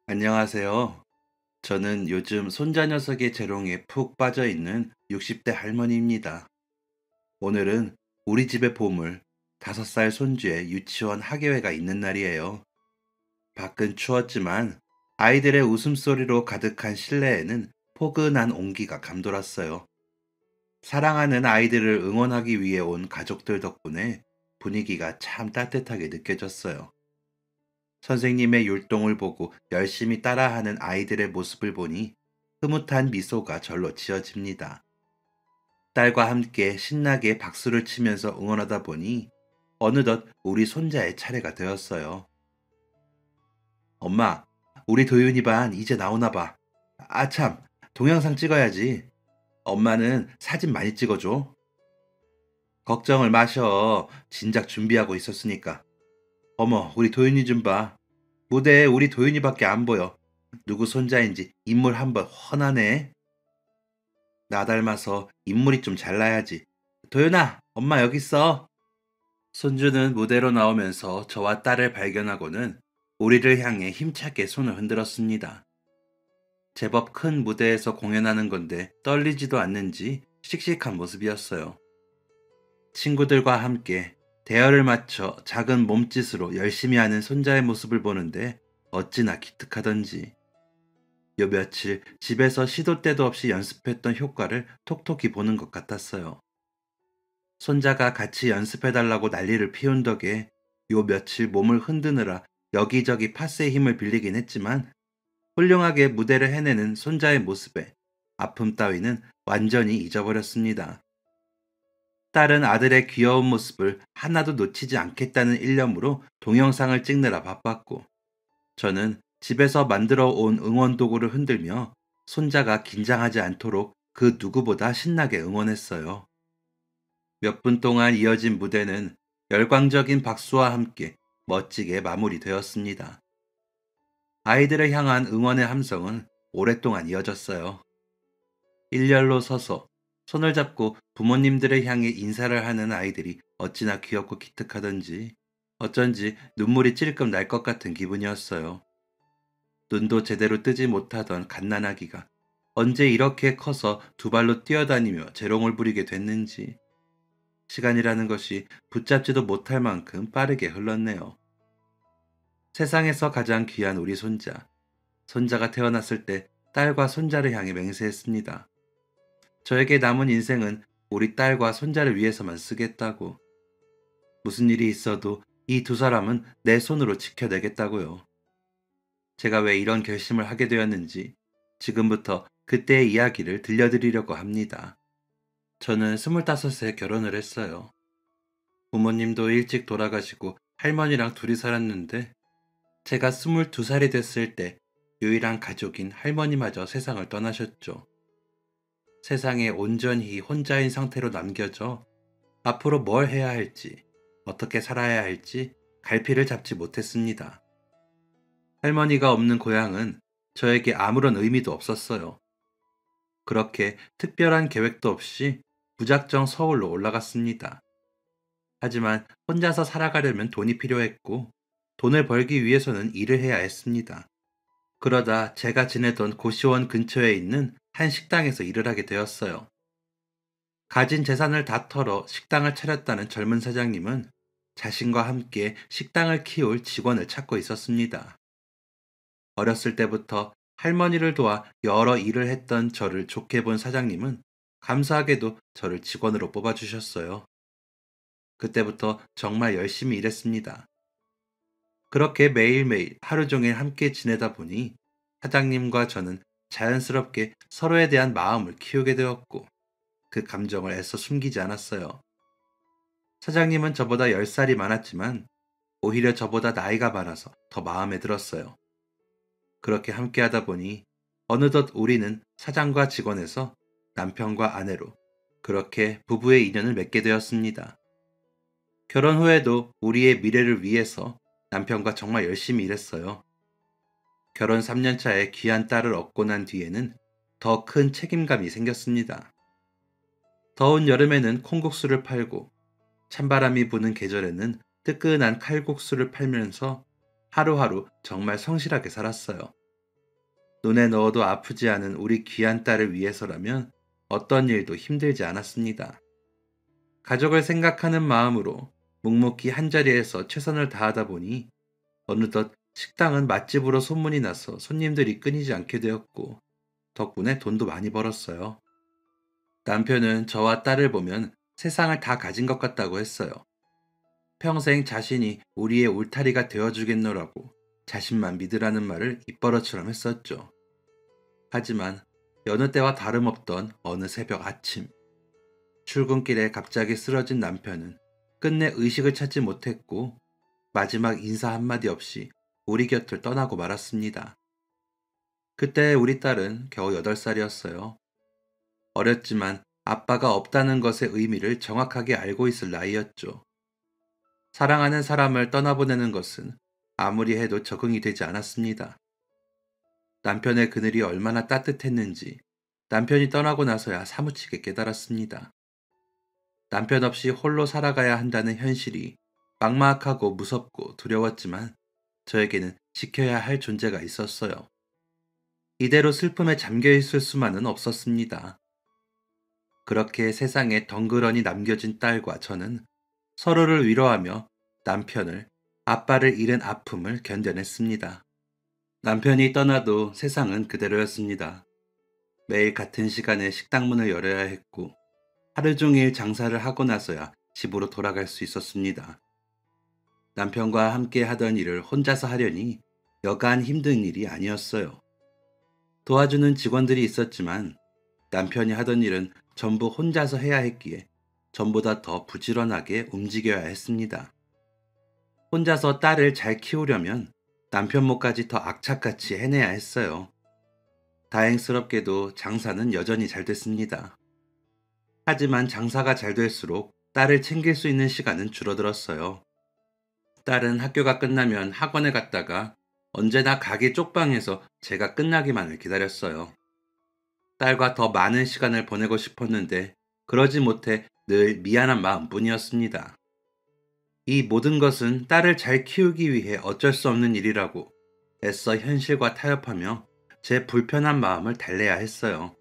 안녕하세요. 저는 요즘 손자 녀석의 재롱에 푹 빠져 있는 60대 할머니입니다. 오늘은 우리 집의 보물, 5살 손주의 유치원 학예회가 있는 날이에요. 밖은 추웠지만 아이들의 웃음소리로 가득한 실내에는 포근한 온기가 감돌았어요. 사랑하는 아이들을 응원하기 위해 온 가족들 덕분에 분위기가 참 따뜻하게 느껴졌어요. 선생님의 율동을 보고 열심히 따라하는 아이들의 모습을 보니 흐뭇한 미소가 절로 지어집니다. 딸과 함께 신나게 박수를 치면서 응원하다 보니 어느덧 우리 손자의 차례가 되었어요. 엄마, 우리 도윤이 반 이제 나오나 봐. 아참, 동영상 찍어야지. 엄마는 사진 많이 찍어줘. 걱정을 마셔. 진작 준비하고 있었으니까. 어머, 우리 도윤이 좀 봐. 무대에 우리 도윤이밖에 안 보여. 누구 손자인지 인물 한번 훤하네. 나 닮아서 인물이 좀 잘나야지. 도윤아, 엄마 여기 있어. 손주는 무대로 나오면서 저와 딸을 발견하고는 우리를 향해 힘차게 손을 흔들었습니다. 제법 큰 무대에서 공연하는 건데 떨리지도 않는지 씩씩한 모습이었어요. 친구들과 함께 대열을 맞춰 작은 몸짓으로 열심히 하는 손자의 모습을 보는데 어찌나 기특하던지. 요 며칠 집에서 시도 때도 없이 연습했던 효과를 톡톡히 보는 것 같았어요. 손자가 같이 연습해달라고 난리를 피운 덕에 요 며칠 몸을 흔드느라 여기저기 파스의 힘을 빌리긴 했지만 훌륭하게 무대를 해내는 손자의 모습에 아픔 따위는 완전히 잊어버렸습니다. 딸은 아들의 귀여운 모습을 하나도 놓치지 않겠다는 일념으로 동영상을 찍느라 바빴고 저는 집에서 만들어 온 응원 도구를 흔들며 손자가 긴장하지 않도록 그 누구보다 신나게 응원했어요. 몇 분 동안 이어진 무대는 열광적인 박수와 함께 멋지게 마무리되었습니다. 아이들을 향한 응원의 함성은 오랫동안 이어졌어요. 일렬로 서서 손을 잡고 부모님들을 향해 인사를 하는 아이들이 어찌나 귀엽고 기특하던지 어쩐지 눈물이 찔끔 날 것 같은 기분이었어요. 눈도 제대로 뜨지 못하던 갓난아기가 언제 이렇게 커서 두 발로 뛰어다니며 재롱을 부리게 됐는지 시간이라는 것이 붙잡지도 못할 만큼 빠르게 흘렀네요. 세상에서 가장 귀한 우리 손자. 손자가 태어났을 때 딸과 손자를 향해 맹세했습니다. 저에게 남은 인생은 우리 딸과 손자를 위해서만 쓰겠다고. 무슨 일이 있어도 이 두 사람은 내 손으로 지켜내겠다고요. 제가 왜 이런 결심을 하게 되었는지 지금부터 그때의 이야기를 들려드리려고 합니다. 저는 25세 결혼을 했어요. 부모님도 일찍 돌아가시고 할머니랑 둘이 살았는데 제가 22살이 됐을 때 유일한 가족인 할머니마저 세상을 떠나셨죠. 세상에 온전히 혼자인 상태로 남겨져 앞으로 뭘 해야 할지, 어떻게 살아야 할지 갈피를 잡지 못했습니다. 할머니가 없는 고향은 저에게 아무런 의미도 없었어요. 그렇게 특별한 계획도 없이 무작정 서울로 올라갔습니다. 하지만 혼자서 살아가려면 돈이 필요했고, 돈을 벌기 위해서는 일을 해야 했습니다. 그러다 제가 지내던 고시원 근처에 있는 한 식당에서 일을 하게 되었어요. 가진 재산을 다 털어 식당을 차렸다는 젊은 사장님은 자신과 함께 식당을 키울 직원을 찾고 있었습니다. 어렸을 때부터 할머니를 도와 여러 일을 했던 저를 좋게 본 사장님은 감사하게도 저를 직원으로 뽑아주셨어요. 그때부터 정말 열심히 일했습니다. 그렇게 매일매일 하루 종일 함께 지내다 보니 사장님과 저는 자연스럽게 서로에 대한 마음을 키우게 되었고 그 감정을 애써 숨기지 않았어요. 사장님은 저보다 10살이 많았지만 오히려 저보다 나이가 많아서 더 마음에 들었어요. 그렇게 함께 하다 보니 어느덧 우리는 사장과 직원에서 남편과 아내로 그렇게 부부의 인연을 맺게 되었습니다. 결혼 후에도 우리의 미래를 위해서 남편과 정말 열심히 일했어요. 결혼 3년 차에 귀한 딸을 얻고 난 뒤에는 더 큰 책임감이 생겼습니다. 더운 여름에는 콩국수를 팔고 찬바람이 부는 계절에는 뜨끈한 칼국수를 팔면서 하루하루 정말 성실하게 살았어요. 눈에 넣어도 아프지 않은 우리 귀한 딸을 위해서라면 어떤 일도 힘들지 않았습니다. 가족을 생각하는 마음으로 묵묵히 한자리에서 최선을 다하다 보니 어느덧 식당은 맛집으로 소문이 나서 손님들이 끊이지 않게 되었고 덕분에 돈도 많이 벌었어요. 남편은 저와 딸을 보면 세상을 다 가진 것 같다고 했어요. 평생 자신이 우리의 울타리가 되어주겠노라고 자신만 믿으라는 말을 입버릇처럼 했었죠. 하지만 여느 때와 다름없던 어느 새벽 아침, 출근길에 갑자기 쓰러진 남편은 끝내 의식을 찾지 못했고 마지막 인사 한마디 없이 우리 곁을 떠나고 말았습니다. 그때 우리 딸은 겨우 8살이었어요. 어렸지만 아빠가 없다는 것의 의미를 정확하게 알고 있을 나이였죠. 사랑하는 사람을 떠나보내는 것은 아무리 해도 적응이 되지 않았습니다. 남편의 그늘이 얼마나 따뜻했는지 남편이 떠나고 나서야 사무치게 깨달았습니다. 남편 없이 홀로 살아가야 한다는 현실이 막막하고 무섭고 두려웠지만 저에게는 지켜야 할 존재가 있었어요. 이대로 슬픔에 잠겨 있을 수만은 없었습니다. 그렇게 세상에 덩그러니 남겨진 딸과 저는 서로를 위로하며 남편을, 아빠를 잃은 아픔을 견뎌냈습니다. 남편이 떠나도 세상은 그대로였습니다. 매일 같은 시간에 식당 문을 열어야 했고, 하루 종일 장사를 하고 나서야 집으로 돌아갈 수 있었습니다. 남편과 함께 하던 일을 혼자서 하려니 여간 힘든 일이 아니었어요. 도와주는 직원들이 있었지만 남편이 하던 일은 전부 혼자서 해야 했기에 전보다 더 부지런하게 움직여야 했습니다. 혼자서 딸을 잘 키우려면 남편 몫까지 더 악착같이 해내야 했어요. 다행스럽게도 장사는 여전히 잘 됐습니다. 하지만 장사가 잘 될수록 딸을 챙길 수 있는 시간은 줄어들었어요. 딸은 학교가 끝나면 학원에 갔다가 언제나 가게 쪽방에서 제가 끝나기만을 기다렸어요. 딸과 더 많은 시간을 보내고 싶었는데 그러지 못해 늘 미안한 마음뿐이었습니다. 이 모든 것은 딸을 잘 키우기 위해 어쩔 수 없는 일이라고 애써 현실과 타협하며 제 불편한 마음을 달래야 했어요.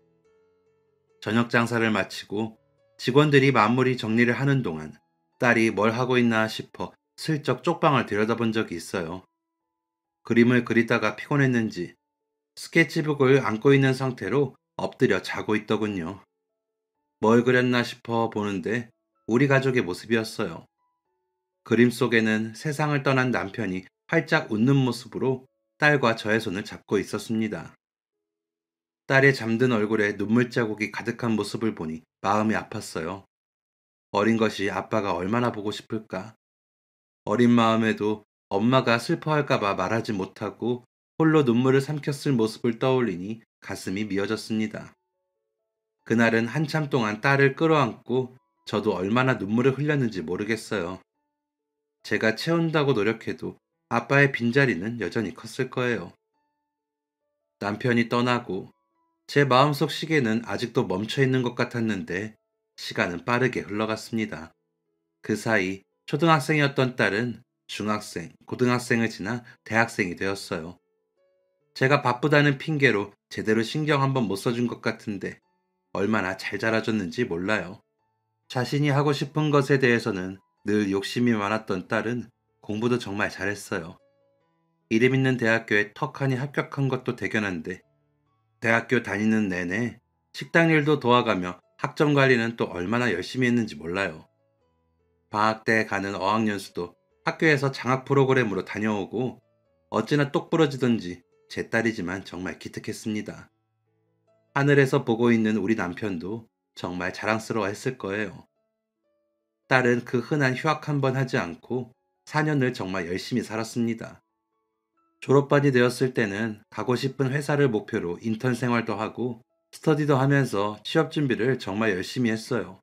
저녁 장사를 마치고 직원들이 마무리 정리를 하는 동안 딸이 뭘 하고 있나 싶어 슬쩍 쪽방을 들여다본 적이 있어요. 그림을 그리다가 피곤했는지 스케치북을 안고 있는 상태로 엎드려 자고 있더군요. 뭘 그렸나 싶어 보는데 우리 가족의 모습이었어요. 그림 속에는 세상을 떠난 남편이 활짝 웃는 모습으로 딸과 저의 손을 잡고 있었습니다. 딸의 잠든 얼굴에 눈물 자국이 가득한 모습을 보니 마음이 아팠어요. 어린 것이 아빠가 얼마나 보고 싶을까? 어린 마음에도 엄마가 슬퍼할까봐 말하지 못하고 홀로 눈물을 삼켰을 모습을 떠올리니 가슴이 미어졌습니다. 그날은 한참 동안 딸을 끌어안고 저도 얼마나 눈물을 흘렸는지 모르겠어요. 제가 채운다고 노력해도 아빠의 빈자리는 여전히 컸을 거예요. 남편이 떠나고 제 마음속 시계는 아직도 멈춰 있는 것 같았는데 시간은 빠르게 흘러갔습니다. 그 사이 초등학생이었던 딸은 중학생, 고등학생을 지나 대학생이 되었어요. 제가 바쁘다는 핑계로 제대로 신경 한번 못 써준 것 같은데 얼마나 잘 자라줬는지 몰라요. 자신이 하고 싶은 것에 대해서는 늘 욕심이 많았던 딸은 공부도 정말 잘했어요. 이름 있는 대학교에 턱하니 합격한 것도 대견한데 대학교 다니는 내내 식당 일도 도와가며 학점 관리는 또 얼마나 열심히 했는지 몰라요. 방학 때 가는 어학연수도 학교에서 장학 프로그램으로 다녀오고 어찌나 똑부러지던지 제 딸이지만 정말 기특했습니다. 하늘에서 보고 있는 우리 남편도 정말 자랑스러워 했을 거예요. 딸은 그 흔한 휴학 한 번 하지 않고 4년을 정말 열심히 살았습니다. 졸업반이 되었을 때는 가고 싶은 회사를 목표로 인턴 생활도 하고 스터디도 하면서 취업 준비를 정말 열심히 했어요.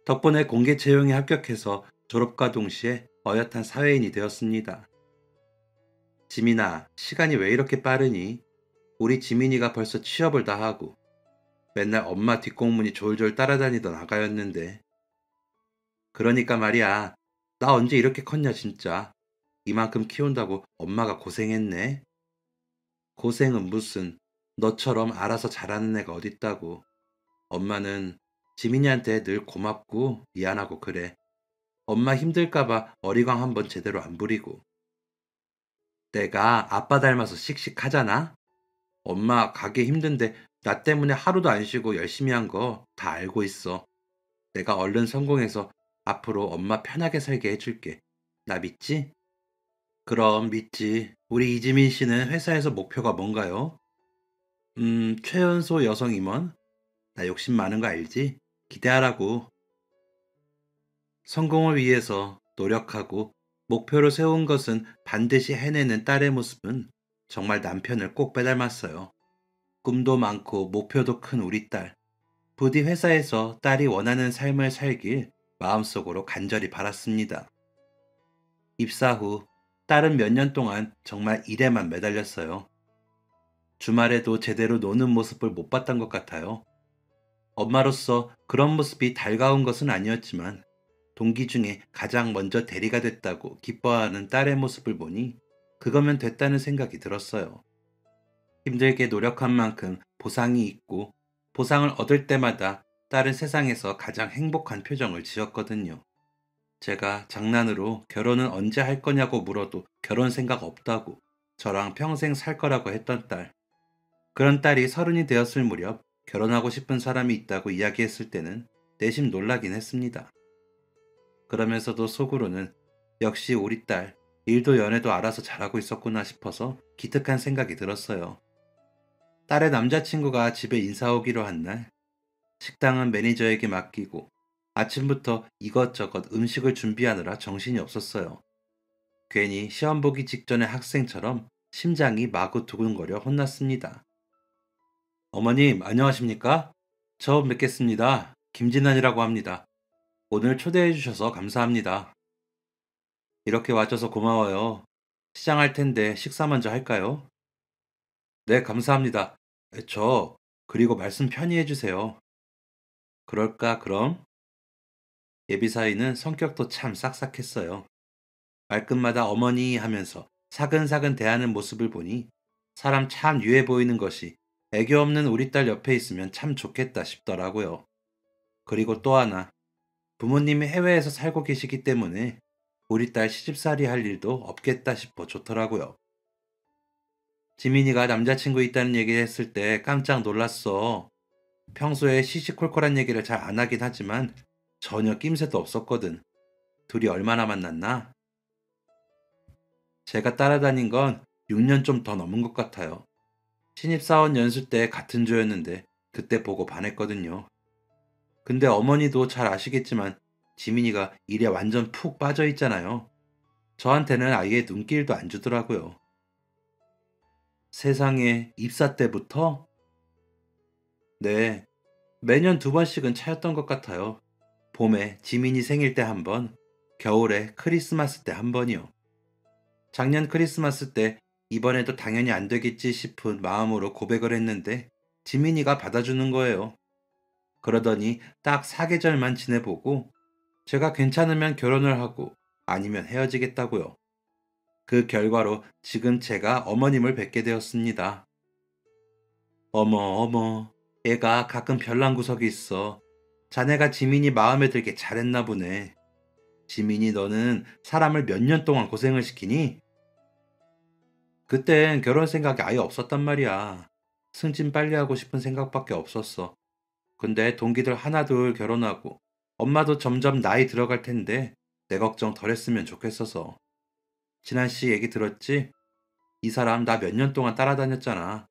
덕분에 공개 채용에 합격해서 졸업과 동시에 어엿한 사회인이 되었습니다. 지민아, 시간이 왜 이렇게 빠르니? 우리 지민이가 벌써 취업을 다 하고 맨날 엄마 뒷공문이 졸졸 따라다니던 아가였는데. 그러니까 말이야. 나 언제 이렇게 컸냐 진짜. 이만큼 키운다고 엄마가 고생했네. 고생은 무슨, 너처럼 알아서 잘하는 애가 어딨다고. 엄마는 지민이한테 늘 고맙고 미안하고 그래. 엄마 힘들까봐 어리광 한번 제대로 안 부리고. 내가 아빠 닮아서 씩씩하잖아? 엄마 가게 힘든데 나 때문에 하루도 안 쉬고 열심히 한 거 다 알고 있어. 내가 얼른 성공해서 앞으로 엄마 편하게 살게 해줄게. 나 믿지? 그럼 믿지. 우리 이지민 씨는 회사에서 목표가 뭔가요? 최연소 여성 임원? 나 욕심 많은 거 알지? 기대하라고. 성공을 위해서 노력하고 목표로 세운 것은 반드시 해내는 딸의 모습은 정말 남편을 꼭 빼닮았어요. 꿈도 많고 목표도 큰 우리 딸. 부디 회사에서 딸이 원하는 삶을 살길 마음속으로 간절히 바랐습니다. 입사 후 딸은 몇 년 동안 정말 일에만 매달렸어요. 주말에도 제대로 노는 모습을 못 봤던 것 같아요. 엄마로서 그런 모습이 달가운 것은 아니었지만 동기 중에 가장 먼저 대리가 됐다고 기뻐하는 딸의 모습을 보니 그거면 됐다는 생각이 들었어요. 힘들게 노력한 만큼 보상이 있고 보상을 얻을 때마다 딸은 세상에서 가장 행복한 표정을 지었거든요. 제가 장난으로 결혼은 언제 할 거냐고 물어도 결혼 생각 없다고 저랑 평생 살 거라고 했던 딸. 그런 딸이 서른이 되었을 무렵 결혼하고 싶은 사람이 있다고 이야기했을 때는 내심 놀라긴 했습니다. 그러면서도 속으로는 역시 우리 딸 일도 연애도 알아서 잘하고 있었구나 싶어서 기특한 생각이 들었어요. 딸의 남자친구가 집에 인사 오기로 한 날, 식당은 매니저에게 맡기고 아침부터 이것저것 음식을 준비하느라 정신이 없었어요. 괜히 시험 보기 직전의 학생처럼 심장이 마구 두근거려 혼났습니다. 어머님, 안녕하십니까? 처음 뵙겠습니다. 김진환이라고 합니다. 오늘 초대해 주셔서 감사합니다. 이렇게 와줘서 고마워요. 시장할 텐데 식사 먼저 할까요? 네, 감사합니다. 그리고 말씀 편히 해주세요. 그럴까, 그럼? 예비사위는 성격도 참 싹싹했어요. 말끝마다 어머니 하면서 사근사근 대하는 모습을 보니 사람 참 유해 보이는 것이 애교 없는 우리 딸 옆에 있으면 참 좋겠다 싶더라고요. 그리고 또 하나, 부모님이 해외에서 살고 계시기 때문에 우리 딸 시집살이 할 일도 없겠다 싶어 좋더라고요. 지민이가 남자친구 있다는 얘기를 했을 때 깜짝 놀랐어. 평소에 시시콜콜한 얘기를 잘 안 하긴 하지만 전혀 낌새도 없었거든. 둘이 얼마나 만났나? 제가 따라다닌 건 6년 좀 더 넘은 것 같아요. 신입사원 연수 때 같은 조였는데 그때 보고 반했거든요. 근데 어머니도 잘 아시겠지만 지민이가 일에 완전 푹 빠져 있잖아요. 저한테는 아예 눈길도 안 주더라고요. 세상에 입사 때부터? 네, 매년 두 번씩은 차였던 것 같아요. 봄에 지민이 생일 때 한 번, 겨울에 크리스마스 때 한 번이요. 작년 크리스마스 때 이번에도 당연히 안 되겠지 싶은 마음으로 고백을 했는데 지민이가 받아주는 거예요. 그러더니 딱 사계절만 지내보고 제가 괜찮으면 결혼을 하고 아니면 헤어지겠다고요. 그 결과로 지금 제가 어머님을 뵙게 되었습니다. 어머, 어머, 얘가 가끔 별난 구석이 있어. 자네가 지민이 마음에 들게 잘했나 보네. 지민이 너는 사람을 몇 년 동안 고생을 시키니? 그땐 결혼 생각이 아예 없었단 말이야. 승진 빨리 하고 싶은 생각밖에 없었어. 근데 동기들 하나둘 결혼하고 엄마도 점점 나이 들어갈 텐데 내 걱정 덜 했으면 좋겠어서. 진한 씨 얘기 들었지? 이 사람 나 몇 년 동안 따라다녔잖아.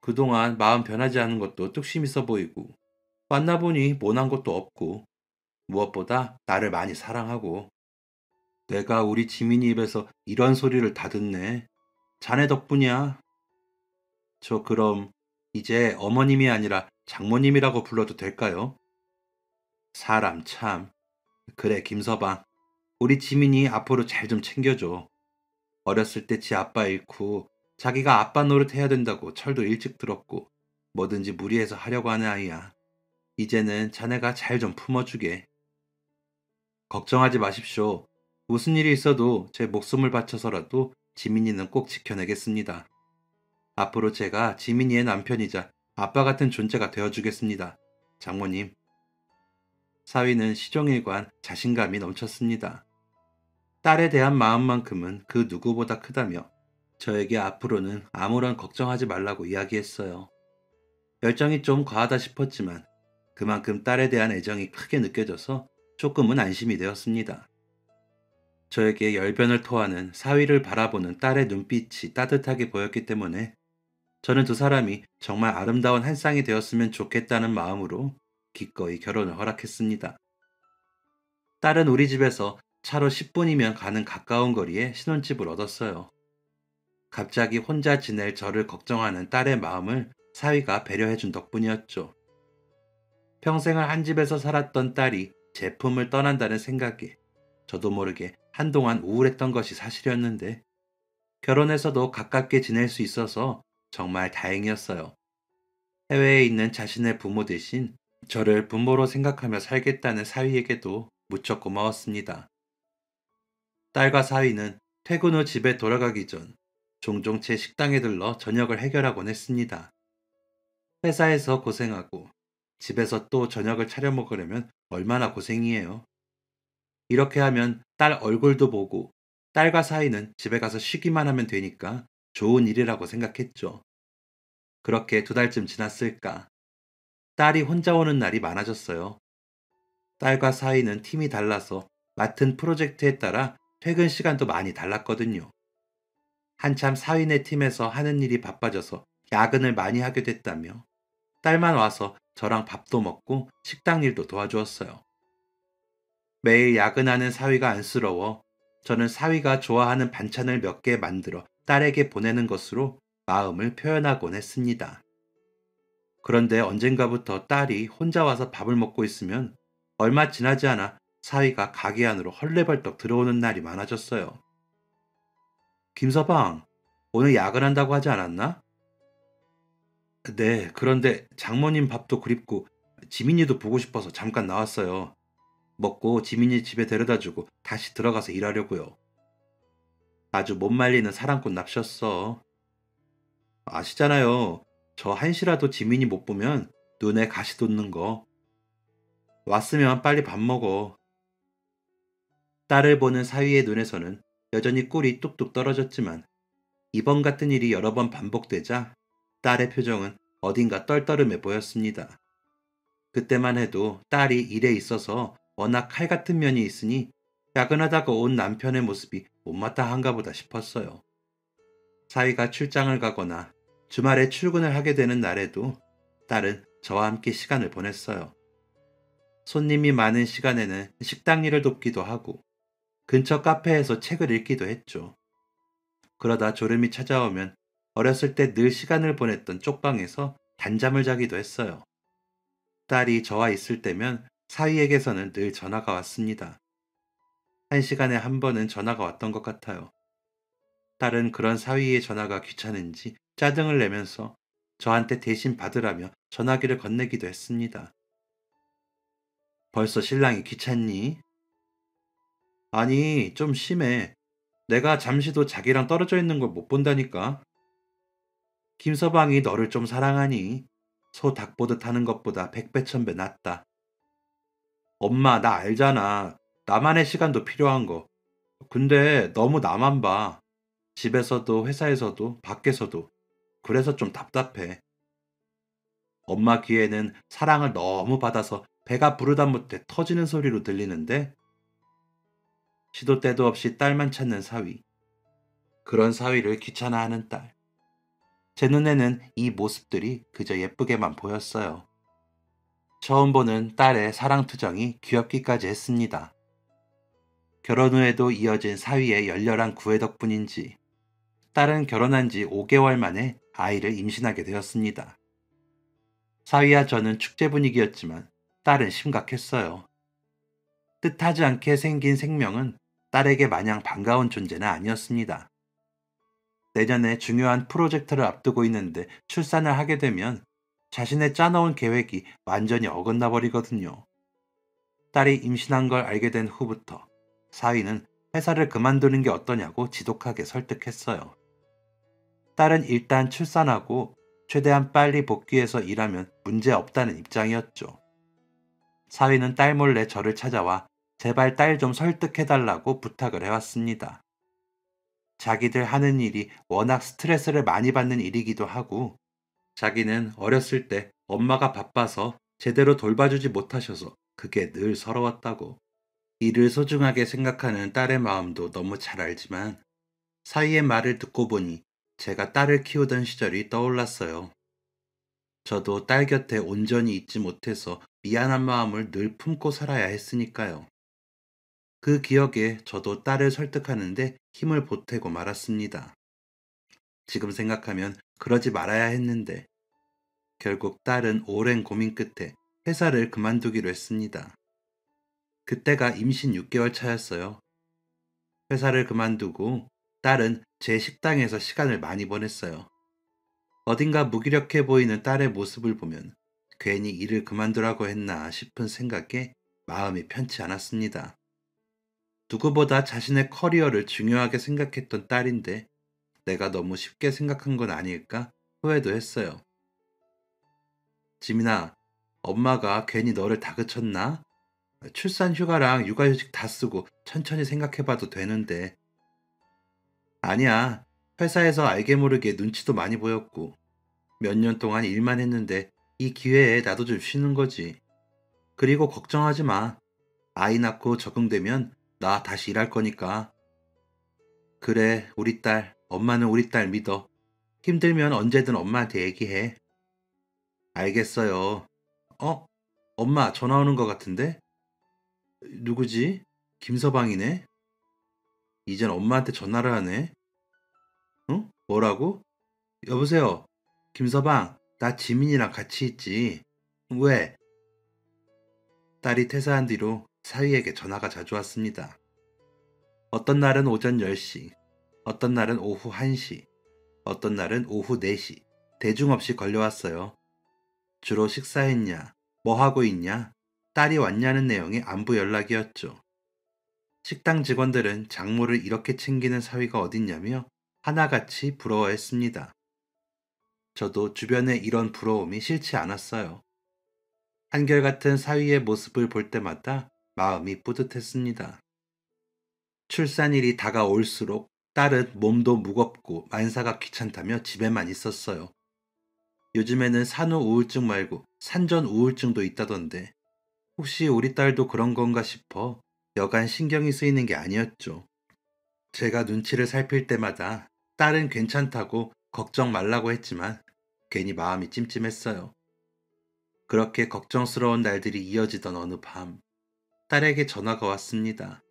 그동안 마음 변하지 않은 것도 뚝심 있어 보이고 만나보니 모난 것도 없고 무엇보다 나를 많이 사랑하고 내가 우리 지민이 입에서 이런 소리를 다 듣네. 자네 덕분이야. 저 그럼 이제 어머님이 아니라 장모님이라고 불러도 될까요? 사람 참. 그래, 김서방. 우리 지민이 앞으로 잘 좀 챙겨줘. 어렸을 때 지 아빠 잃고 자기가 아빠 노릇 해야 된다고 철도 일찍 들었고 뭐든지 무리해서 하려고 하는 아이야. 이제는 자네가 잘 좀 품어주게. 걱정하지 마십시오. 무슨 일이 있어도 제 목숨을 바쳐서라도 지민이는 꼭 지켜내겠습니다. 앞으로 제가 지민이의 남편이자 아빠 같은 존재가 되어주겠습니다. 장모님. 사위는 시종일관 자신감이 넘쳤습니다. 딸에 대한 마음만큼은 그 누구보다 크다며 저에게 앞으로는 아무런 걱정하지 말라고 이야기했어요. 열정이 좀 과하다 싶었지만 그만큼 딸에 대한 애정이 크게 느껴져서 조금은 안심이 되었습니다. 저에게 열변을 토하는 사위를 바라보는 딸의 눈빛이 따뜻하게 보였기 때문에 저는 두 사람이 정말 아름다운 한 쌍이 되었으면 좋겠다는 마음으로 기꺼이 결혼을 허락했습니다. 딸은 우리 집에서 차로 10분이면 가는 가까운 거리에 신혼집을 얻었어요. 갑자기 혼자 지낼 저를 걱정하는 딸의 마음을 사위가 배려해준 덕분이었죠. 평생을 한 집에서 살았던 딸이 제품을 떠난다는 생각에 저도 모르게 한동안 우울했던 것이 사실이었는데 결혼해서도 가깝게 지낼 수 있어서 정말 다행이었어요. 해외에 있는 자신의 부모 대신 저를 부모로 생각하며 살겠다는 사위에게도 무척 고마웠습니다. 딸과 사위는 퇴근 후 집에 돌아가기 전 종종 제 식당에 들러 저녁을 해결하곤 했습니다. 회사에서 고생하고 집에서 또 저녁을 차려 먹으려면 얼마나 고생이에요. 이렇게 하면 딸 얼굴도 보고 딸과 사이는 집에 가서 쉬기만 하면 되니까 좋은 일이라고 생각했죠. 그렇게 두 달쯤 지났을까. 딸이 혼자 오는 날이 많아졌어요. 딸과 사이는 팀이 달라서 맡은 프로젝트에 따라 퇴근 시간도 많이 달랐거든요. 한참 사위네 팀에서 하는 일이 바빠져서 야근을 많이 하게 됐다며 딸만 와서 저랑 밥도 먹고 식당 일도 도와주었어요. 매일 야근하는 사위가 안쓰러워 저는 사위가 좋아하는 반찬을 몇 개 만들어 딸에게 보내는 것으로 마음을 표현하곤 했습니다. 그런데 언젠가부터 딸이 혼자 와서 밥을 먹고 있으면 얼마 지나지 않아 사위가 가게 안으로 헐레벌떡 들어오는 날이 많아졌어요. 김서방, 오늘 야근한다고 하지 않았나? 네, 그런데 장모님 밥도 그립고 지민이도 보고 싶어서 잠깐 나왔어요. 먹고 지민이 집에 데려다주고 다시 들어가서 일하려고요. 아주 못 말리는 사랑꾼 납셨어. 아시잖아요. 저 한시라도 지민이 못 보면 눈에 가시 돋는 거. 왔으면 빨리 밥 먹어. 딸을 보는 사위의 눈에서는 여전히 꿀이 뚝뚝 떨어졌지만 이번 같은 일이 여러 번 반복되자 딸의 표정은 어딘가 떨떠름해 보였습니다. 그때만 해도 딸이 일에 있어서 워낙 칼 같은 면이 있으니 야근하다가 온 남편의 모습이 못마땅한가 보다 싶었어요. 사위가 출장을 가거나 주말에 출근을 하게 되는 날에도 딸은 저와 함께 시간을 보냈어요. 손님이 많은 시간에는 식당 일을 돕기도 하고 근처 카페에서 책을 읽기도 했죠. 그러다 졸음이 찾아오면 어렸을 때 늘 시간을 보냈던 쪽방에서 단잠을 자기도 했어요. 딸이 저와 있을 때면 사위에게서는 늘 전화가 왔습니다. 한 시간에 한 번은 전화가 왔던 것 같아요. 딸은 그런 사위의 전화가 귀찮은지 짜증을 내면서 저한테 대신 받으라며 전화기를 건네기도 했습니다. 벌써 신랑이 귀찮니? 아니, 좀 심해. 내가 잠시도 자기랑 떨어져 있는 걸 못 본다니까. 김서방이 너를 좀 사랑하니? 소 닭 보듯 하는 것보다 백배천배 낫다. 엄마, 나 알잖아. 나만의 시간도 필요한 거. 근데 너무 나만 봐. 집에서도 회사에서도 밖에서도. 그래서 좀 답답해. 엄마 귀에는 사랑을 너무 받아서 배가 부르다 못해 터지는 소리로 들리는데 시도 때도 없이 딸만 찾는 사위. 그런 사위를 귀찮아하는 딸. 제 눈에는 이 모습들이 그저 예쁘게만 보였어요. 처음 보는 딸의 사랑투정이 귀엽기까지 했습니다. 결혼 후에도 이어진 사위의 열렬한 구애 덕분인지 딸은 결혼한 지 5개월 만에 아이를 임신하게 되었습니다. 사위와 저는 축제 분위기였지만 딸은 심각했어요. 뜻하지 않게 생긴 생명은 딸에게 마냥 반가운 존재는 아니었습니다. 내년에 중요한 프로젝트를 앞두고 있는데 출산을 하게 되면 자신의 짜놓은 계획이 완전히 어긋나 버리거든요. 딸이 임신한 걸 알게 된 후부터 사위는 회사를 그만두는 게 어떠냐고 지독하게 설득했어요. 딸은 일단 출산하고 최대한 빨리 복귀해서 일하면 문제 없다는 입장이었죠. 사위는 딸 몰래 저를 찾아와 제발 딸 좀 설득해달라고 부탁을 해왔습니다. 자기들 하는 일이 워낙 스트레스를 많이 받는 일이기도 하고 자기는 어렸을 때 엄마가 바빠서 제대로 돌봐주지 못하셔서 그게 늘 서러웠다고. 이를 소중하게 생각하는 딸의 마음도 너무 잘 알지만 사위의 말을 듣고 보니 제가 딸을 키우던 시절이 떠올랐어요. 저도 딸 곁에 온전히 있지 못해서 미안한 마음을 늘 품고 살아야 했으니까요. 그 기억에 저도 딸을 설득하는데 힘을 보태고 말았습니다. 지금 생각하면 그러지 말아야 했는데 결국 딸은 오랜 고민 끝에 회사를 그만두기로 했습니다. 그때가 임신 6개월 차였어요. 회사를 그만두고 딸은 제 식당에서 시간을 많이 보냈어요. 어딘가 무기력해 보이는 딸의 모습을 보면 괜히 일을 그만두라고 했나 싶은 생각에 마음이 편치 않았습니다. 누구보다 자신의 커리어를 중요하게 생각했던 딸인데 내가 너무 쉽게 생각한 건 아닐까 후회도 했어요. 지민아, 엄마가 괜히 너를 다그쳤나? 출산 휴가랑 육아휴직 다 쓰고 천천히 생각해봐도 되는데. 아니야. 회사에서 알게 모르게 눈치도 많이 보였고 몇 년 동안 일만 했는데 이 기회에 나도 좀 쉬는 거지. 그리고 걱정하지 마. 아이 낳고 적응되면 나 다시 일할 거니까. 그래, 우리 딸. 엄마는 우리 딸 믿어. 힘들면 언제든 엄마한테 얘기해. 알겠어요. 어? 엄마 전화 오는 것 같은데? 누구지? 김서방이네? 이젠 엄마한테 전화를 하네? 응? 뭐라고? 여보세요? 김서방, 나 지민이랑 같이 있지. 왜? 딸이 퇴사한 뒤로 사위에게 전화가 자주 왔습니다. 어떤 날은 오전 10시, 어떤 날은 오후 1시, 어떤 날은 오후 4시, 대중 없이 걸려왔어요. 주로 식사했냐, 뭐 하고 있냐, 딸이 왔냐는 내용의 안부 연락이었죠. 식당 직원들은 장모를 이렇게 챙기는 사위가 어딨냐며 하나같이 부러워했습니다. 저도 주변에 이런 부러움이 싫지 않았어요. 한결같은 사위의 모습을 볼 때마다 마음이 뿌듯했습니다. 출산일이 다가올수록 딸은 몸도 무겁고 만사가 귀찮다며 집에만 있었어요. 요즘에는 산후 우울증 말고 산전 우울증도 있다던데 혹시 우리 딸도 그런 건가 싶어 여간 신경이 쓰이는 게 아니었죠. 제가 눈치를 살필 때마다 딸은 괜찮다고 걱정 말라고 했지만 괜히 마음이 찜찜했어요. 그렇게 걱정스러운 날들이 이어지던 어느 밤 딸에게 전화가 왔습니다.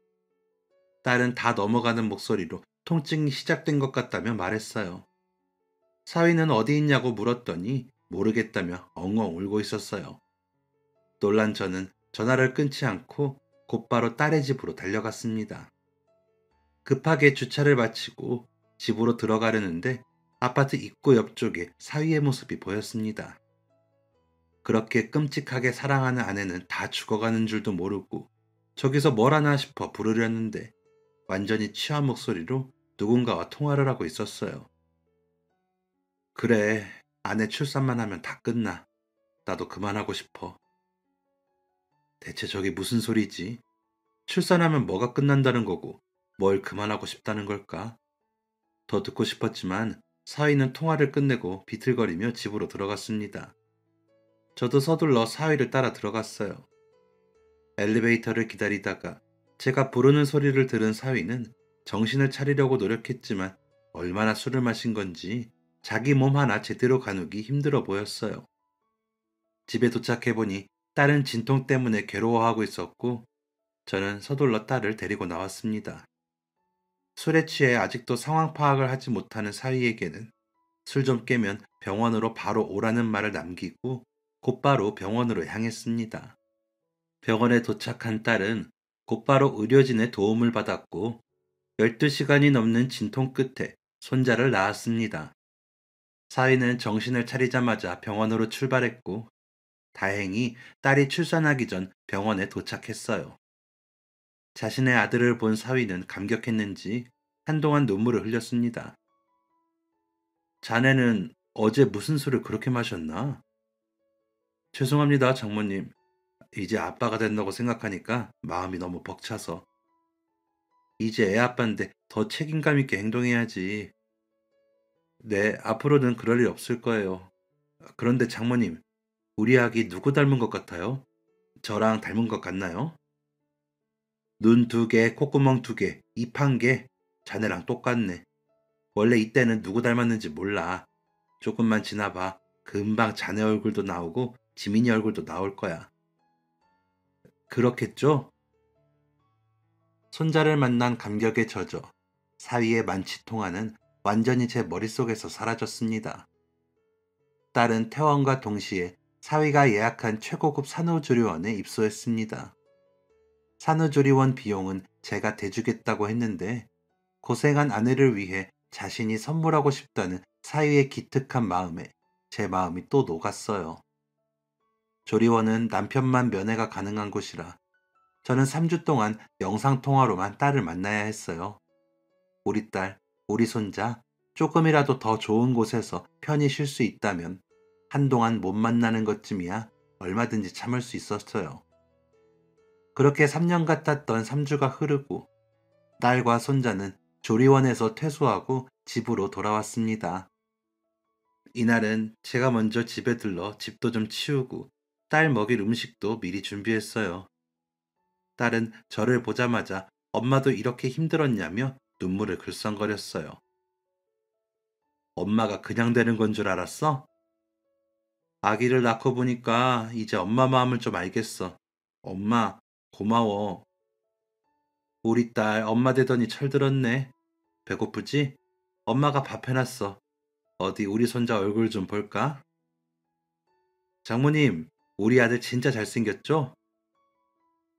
딸은 다 넘어가는 목소리로 통증이 시작된 것 같다며 말했어요. 사위는 어디 있냐고 물었더니 모르겠다며 엉엉 울고 있었어요. 놀란 저는 전화를 끊지 않고 곧바로 딸의 집으로 달려갔습니다. 급하게 주차를 마치고 집으로 들어가려는데 아파트 입구 옆쪽에 사위의 모습이 보였습니다. 그렇게 끔찍하게 사랑하는 아내는 다 죽어가는 줄도 모르고 저기서 뭘 하나 싶어 부르려는데 완전히 취한 목소리로 누군가와 통화를 하고 있었어요. 그래, 아내 출산만 하면 다 끝나. 나도 그만하고 싶어. 대체 저게 무슨 소리지? 출산하면 뭐가 끝난다는 거고 뭘 그만하고 싶다는 걸까? 더 듣고 싶었지만 사위는 통화를 끝내고 비틀거리며 집으로 들어갔습니다. 저도 서둘러 사위를 따라 들어갔어요. 엘리베이터를 기다리다가 제가 부르는 소리를 들은 사위는 정신을 차리려고 노력했지만 얼마나 술을 마신 건지 자기 몸 하나 제대로 가누기 힘들어 보였어요. 집에 도착해보니 딸은 진통 때문에 괴로워하고 있었고 저는 서둘러 딸을 데리고 나왔습니다. 술에 취해 아직도 상황 파악을 하지 못하는 사위에게는 술 좀 깨면 병원으로 바로 오라는 말을 남기고 곧바로 병원으로 향했습니다. 병원에 도착한 딸은 곧바로 의료진의 도움을 받았고 12시간이 넘는 진통 끝에 손자를 낳았습니다. 사위는 정신을 차리자마자 병원으로 출발했고 다행히 딸이 출산하기 전 병원에 도착했어요. 자신의 아들을 본 사위는 감격했는지 한동안 눈물을 흘렸습니다. 자네는 어제 무슨 술을 그렇게 마셨나? 죄송합니다, 장모님. 이제 아빠가 된다고 생각하니까 마음이 너무 벅차서. 이제 애 아빠인데 더 책임감 있게 행동해야지. 네, 앞으로는 그럴 일 없을 거예요. 그런데 장모님, 우리 아기 누구 닮은 것 같아요? 저랑 닮은 것 같나요? 눈 두 개, 콧구멍 두 개, 입 한 개. 자네랑 똑같네. 원래 이때는 누구 닮았는지 몰라. 조금만 지나봐. 금방 자네 얼굴도 나오고 지민이 얼굴도 나올 거야. 그렇겠죠? 손자를 만난 감격에 젖어 사위의 만취통화는 완전히 제 머릿속에서 사라졌습니다. 딸은 퇴원과 동시에 사위가 예약한 최고급 산후조리원에 입소했습니다. 산후조리원 비용은 제가 대주겠다고 했는데 고생한 아내를 위해 자신이 선물하고 싶다는 사위의 기특한 마음에 제 마음이 또 녹았어요. 조리원은 남편만 면회가 가능한 곳이라 저는 3주 동안 영상통화로만 딸을 만나야 했어요. 우리 딸, 우리 손자, 조금이라도 더 좋은 곳에서 편히 쉴 수 있다면 한동안 못 만나는 것쯤이야 얼마든지 참을 수 있었어요. 그렇게 3년 같았던 3주가 흐르고 딸과 손자는 조리원에서 퇴소하고 집으로 돌아왔습니다. 이날은 제가 먼저 집에 들러 집도 좀 치우고 딸 먹일 음식도 미리 준비했어요. 딸은 저를 보자마자 엄마도 이렇게 힘들었냐며 눈물을 글썽거렸어요. 엄마가 그냥 되는 건 줄 알았어? 아기를 낳고 보니까 이제 엄마 마음을 좀 알겠어. 엄마, 고마워. 우리 딸 엄마 되더니 철들었네. 배고프지? 엄마가 밥 해놨어. 어디 우리 손자 얼굴 좀 볼까? 장모님, 우리 아들 진짜 잘생겼죠?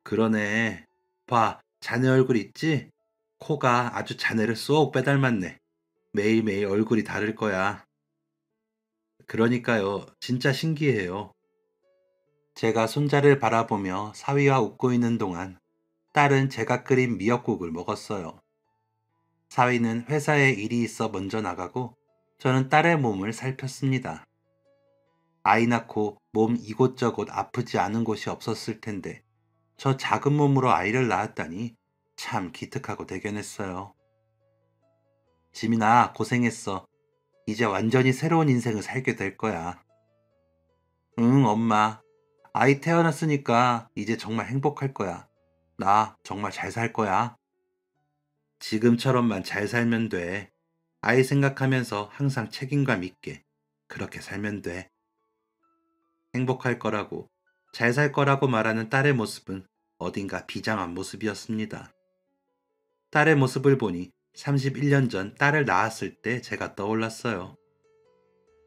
그러네. 봐, 자네 얼굴 있지? 코가 아주 자네를 쏙 빼닮았네. 매일매일 얼굴이 다를 거야. 그러니까요. 진짜 신기해요. 제가 손자를 바라보며 사위와 웃고 있는 동안 딸은 제가 끓인 미역국을 먹었어요. 사위는 회사에 일이 있어 먼저 나가고 저는 딸의 몸을 살폈습니다. 아이 낳고 몸 이곳저곳 아프지 않은 곳이 없었을 텐데 저 작은 몸으로 아이를 낳았다니 참 기특하고 대견했어요. 지민아, 고생했어. 이제 완전히 새로운 인생을 살게 될 거야. 응, 엄마. 아이 태어났으니까 이제 정말 행복할 거야. 나 정말 잘 살 거야. 지금처럼만 잘 살면 돼. 아이 생각하면서 항상 책임감 있게 그렇게 살면 돼. 행복할 거라고, 잘 살 거라고 말하는 딸의 모습은 어딘가 비장한 모습이었습니다. 딸의 모습을 보니 31년 전 딸을 낳았을 때 제가 떠올랐어요.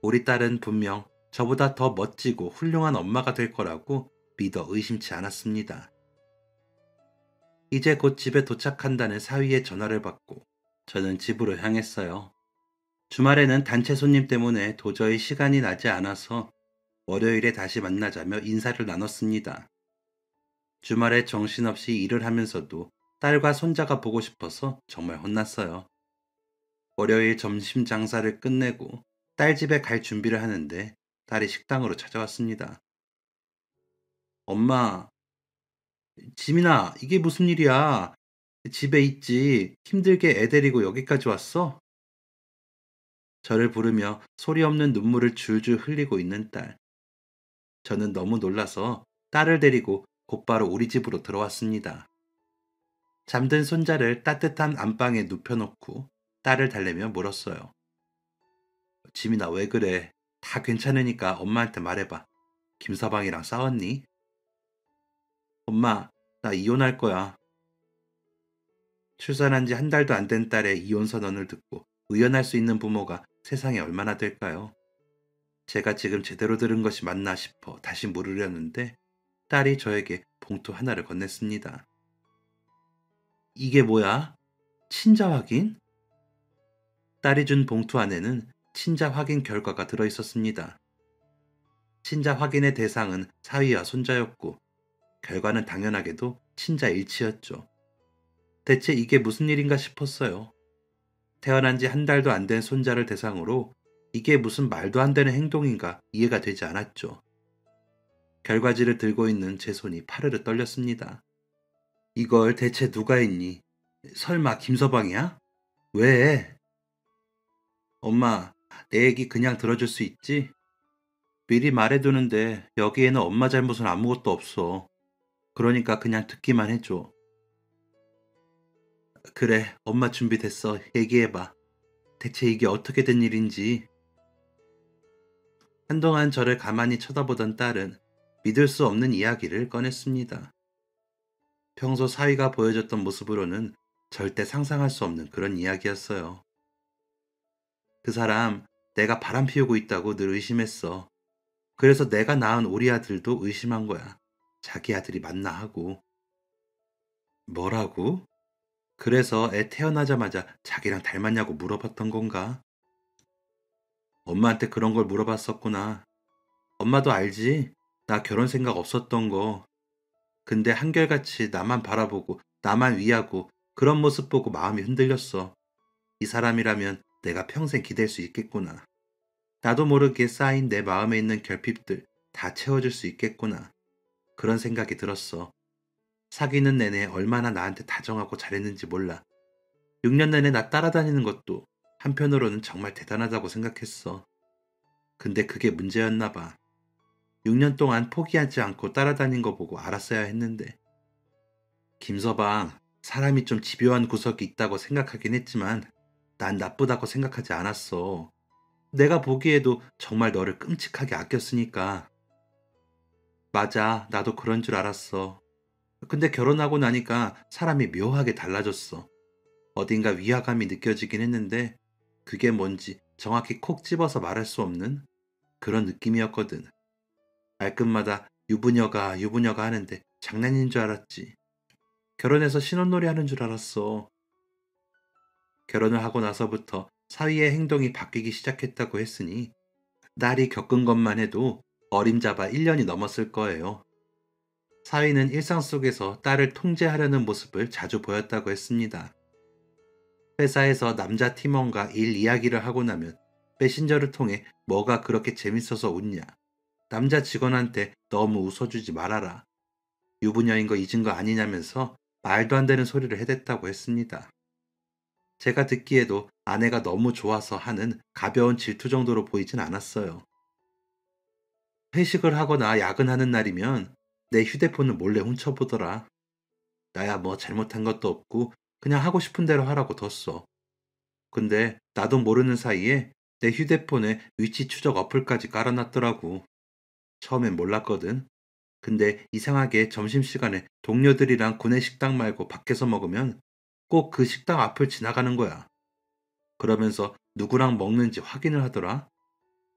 우리 딸은 분명 저보다 더 멋지고 훌륭한 엄마가 될 거라고 믿어 의심치 않았습니다. 이제 곧 집에 도착한다는 사위의 전화를 받고 저는 집으로 향했어요. 주말에는 단체 손님 때문에 도저히 시간이 나지 않아서 월요일에 다시 만나자며 인사를 나눴습니다. 주말에 정신없이 일을 하면서도 딸과 손자가 보고 싶어서 정말 혼났어요. 월요일 점심 장사를 끝내고 딸 집에 갈 준비를 하는데 딸이 식당으로 찾아왔습니다. 엄마, 지민아, 이게 무슨 일이야? 집에 있지. 힘들게 애 데리고 여기까지 왔어? 저를 부르며 소리 없는 눈물을 줄줄 흘리고 있는 딸. 저는 너무 놀라서 딸을 데리고 곧바로 우리 집으로 들어왔습니다. 잠든 손자를 따뜻한 안방에 눕혀놓고 딸을 달래며 물었어요. 지민아, 왜 그래? 다 괜찮으니까 엄마한테 말해봐. 김서방이랑 싸웠니? 엄마, 나 이혼할 거야. 출산한 지 한 달도 안 된 딸의 이혼 선언을 듣고 의연할 수 있는 부모가 세상에 얼마나 될까요? 제가 지금 제대로 들은 것이 맞나 싶어 다시 물으려는데 딸이 저에게 봉투 하나를 건넸습니다. 이게 뭐야? 친자 확인? 딸이 준 봉투 안에는 친자 확인 결과가 들어 있었습니다. 친자 확인의 대상은 사위와 손자였고 결과는 당연하게도 친자 일치였죠. 대체 이게 무슨 일인가 싶었어요. 태어난 지 한 달도 안 된 손자를 대상으로 이게 무슨 말도 안 되는 행동인가 이해가 되지 않았죠. 결과지를 들고 있는 제 손이 파르르 떨렸습니다. 이걸 대체 누가 했니? 설마 김서방이야? 왜? 엄마, 내 얘기 그냥 들어줄 수 있지? 미리 말해두는데 여기에는 엄마 잘못은 아무것도 없어. 그러니까 그냥 듣기만 해줘. 그래, 엄마 준비됐어. 얘기해봐. 대체 이게 어떻게 된 일인지. 한동안 저를 가만히 쳐다보던 딸은 믿을 수 없는 이야기를 꺼냈습니다. 평소 사위가 보여줬던 모습으로는 절대 상상할 수 없는 그런 이야기였어요. 그 사람 내가 바람 피우고 있다고 늘 의심했어. 그래서 내가 낳은 우리 아들도 의심한 거야. 자기 아들이 맞나 하고. 뭐라고? 그래서 애 태어나자마자 자기랑 닮았냐고 물어봤던 건가? 엄마한테 그런 걸 물어봤었구나. 엄마도 알지? 나 결혼 생각 없었던 거. 근데 한결같이 나만 바라보고 나만 위하고 그런 모습 보고 마음이 흔들렸어. 이 사람이라면 내가 평생 기댈 수 있겠구나. 나도 모르게 쌓인 내 마음에 있는 결핍들 다 채워줄 수 있겠구나. 그런 생각이 들었어. 사귀는 내내 얼마나 나한테 다정하고 잘했는지 몰라. 6년 내내 나 따라다니는 것도 한편으로는 정말 대단하다고 생각했어. 근데 그게 문제였나 봐. 6년 동안 포기하지 않고 따라다닌 거 보고 알았어야 했는데. 김서방, 사람이 좀 집요한 구석이 있다고 생각하긴 했지만 난 나쁘다고 생각하지 않았어. 내가 보기에도 정말 너를 끔찍하게 아꼈으니까. 맞아, 나도 그런 줄 알았어. 근데 결혼하고 나니까 사람이 묘하게 달라졌어. 어딘가 위화감이 느껴지긴 했는데 그게 뭔지 정확히 콕 집어서 말할 수 없는 그런 느낌이었거든. 말끝마다 유부녀가 유부녀가 하는데 장난인 줄 알았지. 결혼해서 신혼놀이 하는 줄 알았어. 결혼을 하고 나서부터 사위의 행동이 바뀌기 시작했다고 했으니 딸이 겪은 것만 해도 어림잡아 1년이 넘었을 거예요. 사위는 일상 속에서 딸을 통제하려는 모습을 자주 보였다고 했습니다. 회사에서 남자 팀원과 일 이야기를 하고 나면 메신저를 통해 뭐가 그렇게 재밌어서 웃냐. 남자 직원한테 너무 웃어주지 말아라. 유부녀인 거 잊은 거 아니냐면서 말도 안 되는 소리를 해댔다고 했습니다. 제가 듣기에도 아내가 너무 좋아서 하는 가벼운 질투 정도로 보이진 않았어요. 회식을 하거나 야근하는 날이면 내 휴대폰을 몰래 훔쳐보더라. 나야 뭐 잘못한 것도 없고 그냥 하고 싶은 대로 하라고 뒀어. 근데 나도 모르는 사이에 내 휴대폰에 위치 추적 어플까지 깔아놨더라고. 처음엔 몰랐거든. 근데 이상하게 점심시간에 동료들이랑 구내식당 말고 밖에서 먹으면 꼭 그 식당 앞을 지나가는 거야. 그러면서 누구랑 먹는지 확인을 하더라.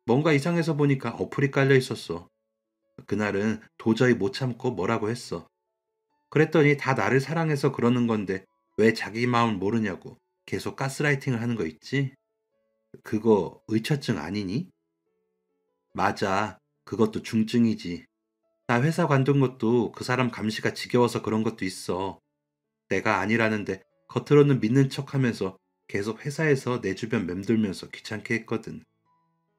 뭔가 이상해서 보니까 어플이 깔려 있었어. 그날은 도저히 못 참고 뭐라고 했어. 그랬더니 다 나를 사랑해서 그러는 건데 왜 자기 마음을 모르냐고 계속 가스라이팅을 하는 거 있지? 그거 의처증 아니니? 맞아. 그것도 중증이지. 나 회사 관둔 것도 그 사람 감시가 지겨워서 그런 것도 있어. 내가 아니라는데 겉으로는 믿는 척 하면서 계속 회사에서 내 주변 맴돌면서 귀찮게 했거든.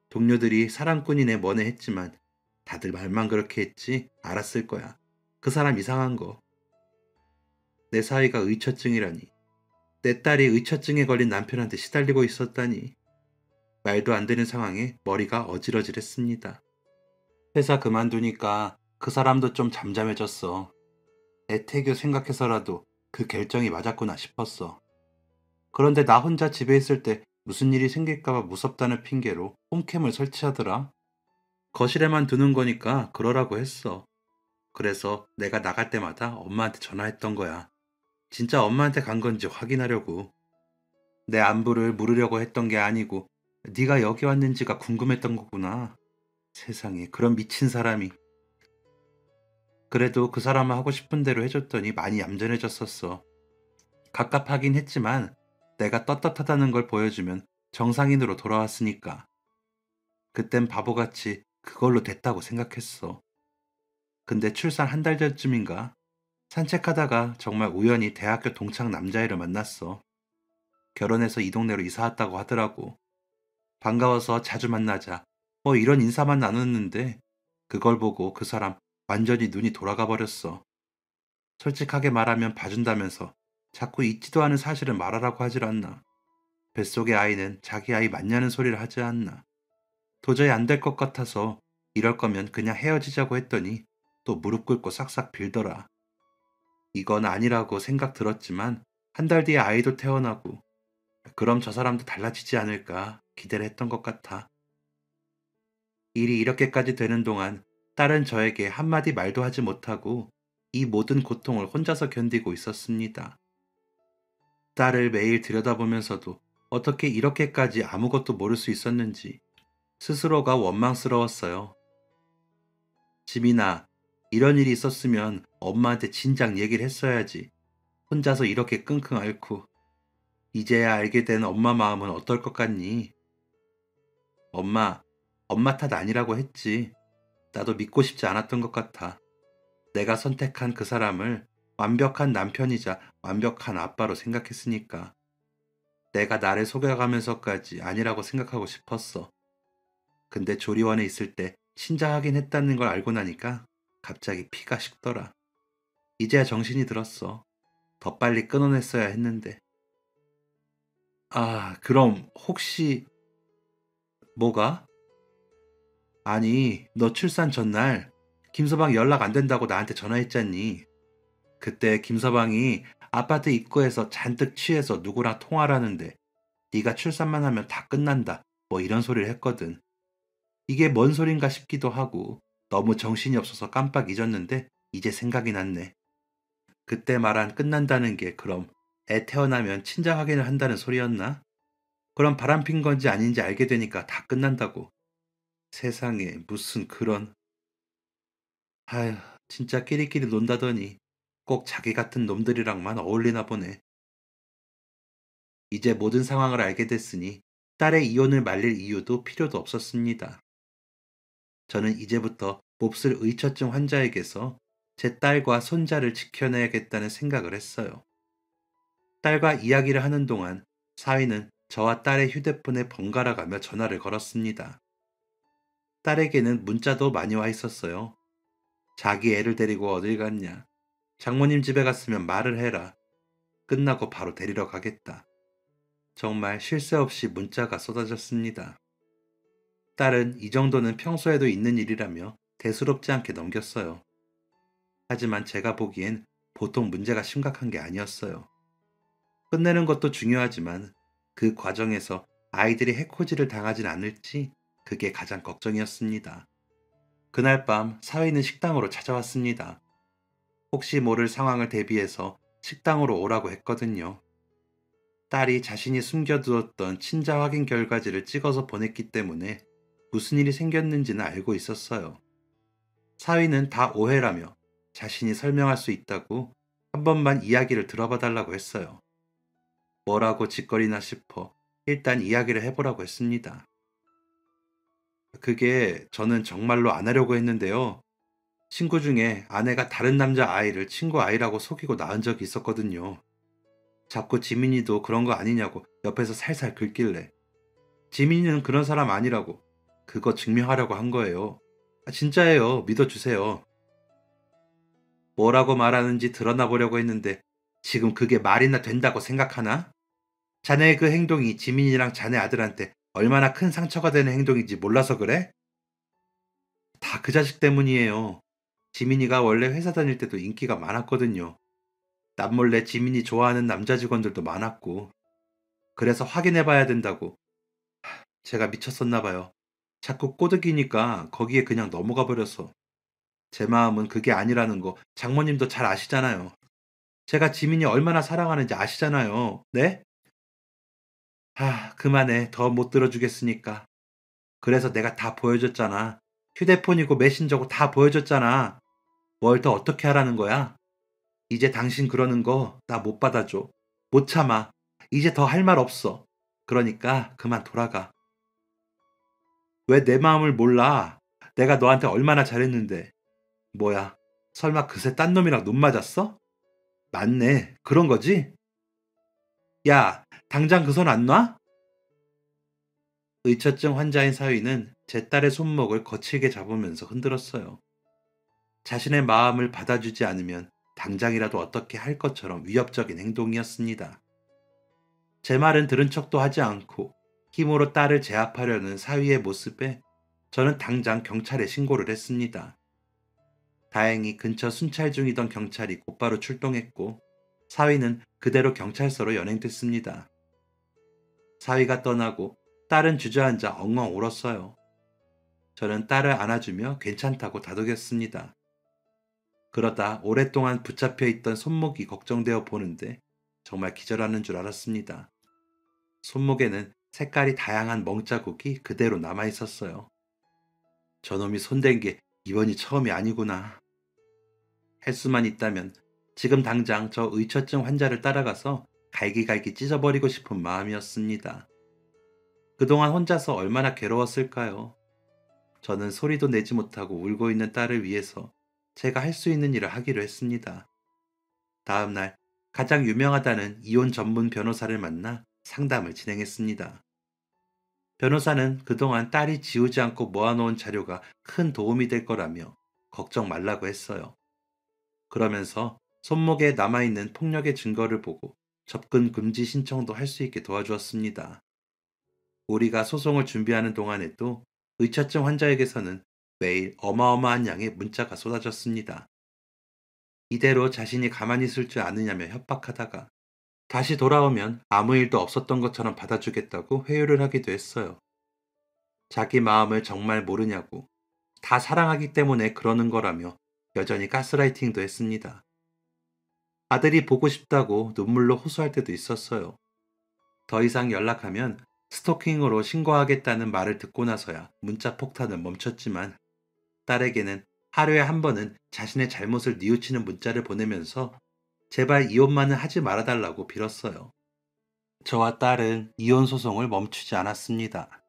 동료들이 사랑꾼이네 뭐네 했지만 다들 말만 그렇게 했지 알았을 거야. 그 사람 이상한 거. 내 사위가 의처증이라니. 내 딸이 의처증에 걸린 남편한테 시달리고 있었다니. 말도 안 되는 상황에 머리가 어지러질했습니다. 회사 그만두니까 그 사람도 좀 잠잠해졌어. 애태교 생각해서라도 그 결정이 맞았구나 싶었어. 그런데 나 혼자 집에 있을 때 무슨 일이 생길까봐 무섭다는 핑계로 홈캠을 설치하더라. 거실에만 두는 거니까 그러라고 했어. 그래서 내가 나갈 때마다 엄마한테 전화했던 거야. 진짜 엄마한테 간 건지 확인하려고. 내 안부를 물으려고 했던 게 아니고 네가 여기 왔는지가 궁금했던 거구나. 세상에 그런 미친 사람이. 그래도 그 사람은 하고 싶은 대로 해줬더니 많이 얌전해졌었어. 갑갑하긴 했지만 내가 떳떳하다는 걸 보여주면 정상인으로 돌아왔으니까. 그땐 바보같이 그걸로 됐다고 생각했어. 근데 출산 한 달 전쯤인가 산책하다가 정말 우연히 대학교 동창 남자애를 만났어. 결혼해서 이 동네로 이사 왔다고 하더라고. 반가워서 자주 만나자. 뭐 이런 인사만 나눴는데 그걸 보고 그 사람 완전히 눈이 돌아가 버렸어. 솔직하게 말하면 봐준다면서 자꾸 있지도 않은 사실을 말하라고 하질 않나. 뱃속의 아이는 자기 아이 맞냐는 소리를 하지 않나. 도저히 안 될 것 같아서 이럴 거면 그냥 헤어지자고 했더니 또 무릎 꿇고 싹싹 빌더라. 이건 아니라고 생각 들었지만 한 달 뒤에 아이도 태어나고 그럼 저 사람도 달라지지 않을까 기대를 했던 것 같아. 일이 이렇게까지 되는 동안 딸은 저에게 한마디 말도 하지 못하고 이 모든 고통을 혼자서 견디고 있었습니다. 딸을 매일 들여다보면서도 어떻게 이렇게까지 아무것도 모를 수 있었는지 스스로가 원망스러웠어요. 지민아, 이런 일이 있었으면 엄마한테 진작 얘기를 했어야지. 혼자서 이렇게 끙끙 앓고 이제야 알게 된 엄마 마음은 어떨 것 같니? 엄마, 엄마 탓 아니라고 했지. 나도 믿고 싶지 않았던 것 같아. 내가 선택한 그 사람을 완벽한 남편이자 완벽한 아빠로 생각했으니까. 내가 나를 속여가면서까지 아니라고 생각하고 싶었어. 근데 조리원에 있을 때 신자하긴 했다는 걸 알고 나니까 갑자기 피가 식더라. 이제야 정신이 들었어. 더 빨리 끊어냈어야 했는데. 아, 그럼 혹시 뭐가? 아니, 너 출산 전날 김서방 연락 안 된다고 나한테 전화했잖니. 그때 김서방이 아파트 입구에서 잔뜩 취해서 누구랑 통화를 하는데 네가 출산만 하면 다 끝난다. 뭐 이런 소리를 했거든. 이게 뭔 소린가 싶기도 하고 너무 정신이 없어서 깜빡 잊었는데 이제 생각이 났네. 그때 말한 끝난다는 게 그럼 애 태어나면 친자 확인을 한다는 소리였나? 그럼 바람핀 건지 아닌지 알게 되니까 다 끝난다고. 세상에 무슨 그런. 아휴, 진짜 끼리끼리 논다더니 꼭 자기 같은 놈들이랑만 어울리나 보네. 이제 모든 상황을 알게 됐으니 딸의 이혼을 말릴 이유도 필요도 없었습니다. 저는 이제부터 몹쓸 의처증 환자에게서 제 딸과 손자를 지켜내야겠다는 생각을 했어요. 딸과 이야기를 하는 동안 사위는 저와 딸의 휴대폰에 번갈아 가며 전화를 걸었습니다. 딸에게는 문자도 많이 와 있었어요. 자기 애를 데리고 어딜 갔냐. 장모님 집에 갔으면 말을 해라. 끝나고 바로 데리러 가겠다. 정말 쉴 새 없이 문자가 쏟아졌습니다. 딸은 이 정도는 평소에도 있는 일이라며 대수롭지 않게 넘겼어요. 하지만 제가 보기엔 보통 문제가 심각한 게 아니었어요. 끝내는 것도 중요하지만 그 과정에서 아이들이 해코지를 당하진 않을지 그게 가장 걱정이었습니다. 그날 밤 사위는 식당으로 찾아왔습니다. 혹시 모를 상황을 대비해서 식당으로 오라고 했거든요. 딸이 자신이 숨겨두었던 친자 확인 결과지를 찍어서 보냈기 때문에 무슨 일이 생겼는지는 알고 있었어요. 사위는 다 오해라며 자신이 설명할 수 있다고 한 번만 이야기를 들어봐 달라고 했어요. 뭐라고 짓거리나 싶어 일단 이야기를 해보라고 했습니다. 그게 저는 정말로 안 하려고 했는데요. 친구 중에 아내가 다른 남자 아이를 친구 아이라고 속이고 낳은 적이 있었거든요. 자꾸 지민이도 그런 거 아니냐고 옆에서 살살 긁길래 지민이는 그런 사람 아니라고 그거 증명하려고 한 거예요. 아, 진짜예요. 믿어주세요. 뭐라고 말하는지 드러나 보려고 했는데 지금 그게 말이나 된다고 생각하나? 자네의 그 행동이 지민이랑 자네 아들한테 얼마나 큰 상처가 되는 행동인지 몰라서 그래? 다 그 자식 때문이에요. 지민이가 원래 회사 다닐 때도 인기가 많았거든요. 남몰래 지민이 좋아하는 남자 직원들도 많았고, 그래서 확인해 봐야 된다고. 제가 미쳤었나 봐요. 자꾸 꼬드기니까 거기에 그냥 넘어가 버려서. 제 마음은 그게 아니라는 거 장모님도 잘 아시잖아요. 제가 지민이 얼마나 사랑하는지 아시잖아요. 네? 그만해. 더 못 들어주겠으니까. 그래서 내가 다 보여줬잖아. 휴대폰이고 메신저고 다 보여줬잖아. 뭘 더 어떻게 하라는 거야? 이제 당신 그러는 거 나 못 받아줘. 못 참아. 이제 더 할 말 없어. 그러니까 그만 돌아가. 왜 내 마음을 몰라? 내가 너한테 얼마나 잘했는데. 뭐야? 설마 그새 딴 놈이랑 눈 맞았어? 맞네. 그런 거지? 야, 당장 그 손 안 놔? 의처증 환자인 사위는 제 딸의 손목을 거칠게 잡으면서 흔들었어요. 자신의 마음을 받아주지 않으면 당장이라도 어떻게 할 것처럼 위협적인 행동이었습니다. 제 말은 들은 척도 하지 않고 힘으로 딸을 제압하려는 사위의 모습에 저는 당장 경찰에 신고를 했습니다. 다행히 근처 순찰 중이던 경찰이 곧바로 출동했고 사위는 그대로 경찰서로 연행됐습니다. 사위가 떠나고 딸은 주저앉아 엉엉 울었어요. 저는 딸을 안아주며 괜찮다고 다독였습니다. 그러다 오랫동안 붙잡혀 있던 손목이 걱정되어 보는데 정말 기절하는 줄 알았습니다. 손목에는 색깔이 다양한 멍자국이 그대로 남아 있었어요. 저놈이 손댄 게 이번이 처음이 아니구나. 할 수만 있다면 지금 당장 저 의처증 환자를 따라가서 갈기갈기 찢어버리고 싶은 마음이었습니다. 그동안 혼자서 얼마나 괴로웠을까요? 저는 소리도 내지 못하고 울고 있는 딸을 위해서 제가 할 수 있는 일을 하기로 했습니다. 다음 날 가장 유명하다는 이혼 전문 변호사를 만나 상담을 진행했습니다. 변호사는 그동안 딸이 지우지 않고 모아놓은 자료가 큰 도움이 될 거라며 걱정 말라고 했어요. 그러면서 손목에 남아있는 폭력의 증거를 보고 접근 금지 신청도 할 수 있게 도와주었습니다. 우리가 소송을 준비하는 동안에도 의처증 환자에게서는 매일 어마어마한 양의 문자가 쏟아졌습니다. 이대로 자신이 가만히 있을 줄 아느냐며 협박하다가 다시 돌아오면 아무 일도 없었던 것처럼 받아주겠다고 회유를 하기도 했어요. 자기 마음을 정말 모르냐고, 다 사랑하기 때문에 그러는 거라며 여전히 가스라이팅도 했습니다. 아들이 보고 싶다고 눈물로 호소할 때도 있었어요. 더 이상 연락하면 스토킹으로 신고하겠다는 말을 듣고 나서야 문자 폭탄은 멈췄지만 딸에게는 하루에 한 번은 자신의 잘못을 뉘우치는 문자를 보내면서 제발 이혼만은 하지 말아달라고 빌었어요. 저와 딸은 이혼 소송을 멈추지 않았습니다.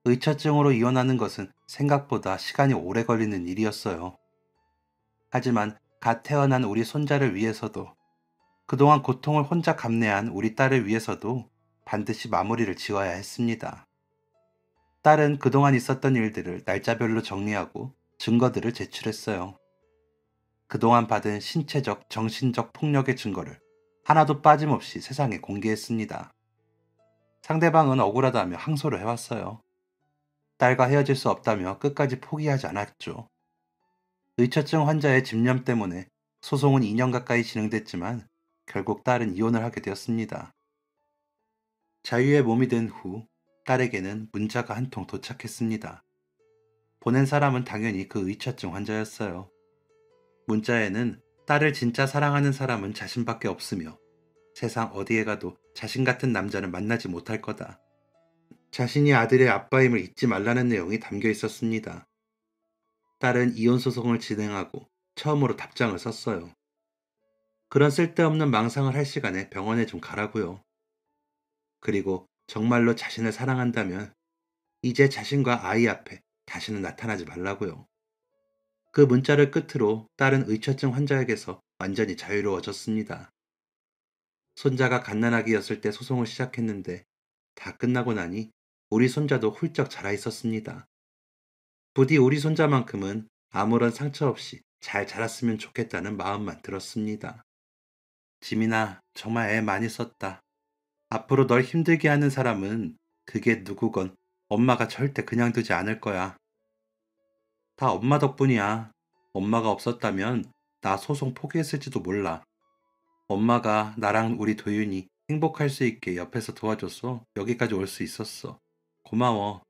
의처증으로 이혼하는 것은 생각보다 시간이 오래 걸리는 일이었어요. 하지만 갓 태어난 우리 손자를 위해서도 그동안 고통을 혼자 감내한 우리 딸을 위해서도 반드시 마무리를 지어야 했습니다. 딸은 그동안 있었던 일들을 날짜별로 정리하고 증거들을 제출했어요. 그동안 받은 신체적, 정신적 폭력의 증거를 하나도 빠짐없이 세상에 공개했습니다. 상대방은 억울하다며 항소를 해왔어요. 딸과 헤어질 수 없다며 끝까지 포기하지 않았죠. 의처증 환자의 집념 때문에 소송은 2년 가까이 진행됐지만 결국 딸은 이혼을 하게 되었습니다. 자유의 몸이 된 후 딸에게는 문자가 한 통 도착했습니다. 보낸 사람은 당연히 그 의처증 환자였어요. 문자에는 딸을 진짜 사랑하는 사람은 자신밖에 없으며 세상 어디에 가도 자신 같은 남자는 만나지 못할 거다. 자신이 아들의 아빠임을 잊지 말라는 내용이 담겨 있었습니다. 딸은 이혼 소송을 진행하고 처음으로 답장을 썼어요. 그런 쓸데없는 망상을 할 시간에 병원에 좀 가라고요. 그리고 정말로 자신을 사랑한다면 이제 자신과 아이 앞에 다시는 나타나지 말라고요. 그 문자를 끝으로 딸은 의처증 환자에게서 완전히 자유로워졌습니다. 손자가 갓난아기였을 때 소송을 시작했는데 다 끝나고 나니 우리 손자도 훌쩍 자라 있었습니다. 부디 우리 손자만큼은 아무런 상처 없이 잘 자랐으면 좋겠다는 마음만 들었습니다. 지민아, 정말 애 많이 썼다. 앞으로 널 힘들게 하는 사람은 그게 누구건 엄마가 절대 그냥 두지 않을 거야. 다 엄마 덕분이야. 엄마가 없었다면 나 소송 포기했을지도 몰라. 엄마가 나랑 우리 도윤이 행복할 수 있게 옆에서 도와줘서 여기까지 올 수 있었어. 고마워.